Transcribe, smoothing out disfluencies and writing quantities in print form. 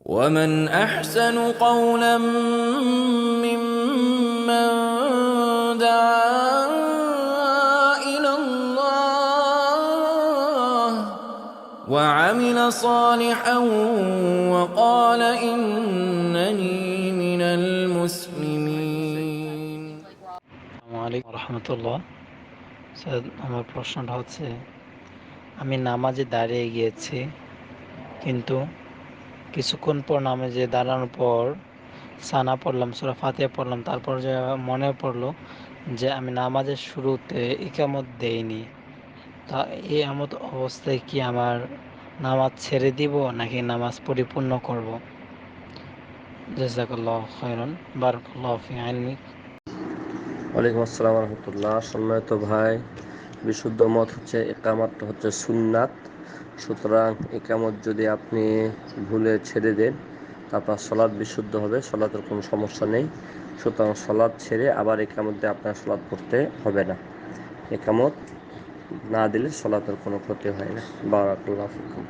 ومن أحسن قولا ممن دعا إلى الله وعمل صالحا وقال إنني من المسلمين। আসসালামু আলাইকুম রহমতুল্লাহ। স্যার, আমার প্রশ্নটা হচ্ছে, আমি নামাজে দাঁড়িয়ে গিয়েছি, কিন্তু কিছুক্ষণ পর নামাজে দাঁড়ানোর পর সানা পড়লাম, সূরা ফাতিহা পড়লাম, তারপর যে মনে পড়লো যে আমি নামাজের শুরুতে ইকামত দেইনি। তা এই এমত অবস্থায় কি আমার নামাজ ছেড়ে দিব নাকি নামাজ পরিপূর্ণ করব? জাযাকাল্লাহু খাইরান, বারাকাল্লাহু ফি ইলমিক। ওয়ালাইকুম আসসালাম রহমতুল্লাহ। সম্মানিত ভাই, বিশুদ্ধ মত হচ্ছে একামতটা হচ্ছে সুন্নাত। সুতরাং একামত যদি আপনি ভুলে ছেড়ে দেন, তারপর সলাৎ বিশুদ্ধ হবে, সলাতের কোনো সমস্যা নেই। সুতরাং সলাৎ ছেড়ে আবার একামত দিয়ে আপনার সলাৎ পড়তে হবে না। একামত না দিলে সলাতের কোনো ক্ষতি হয় না। বারাকাল্লাহু ফিকুম।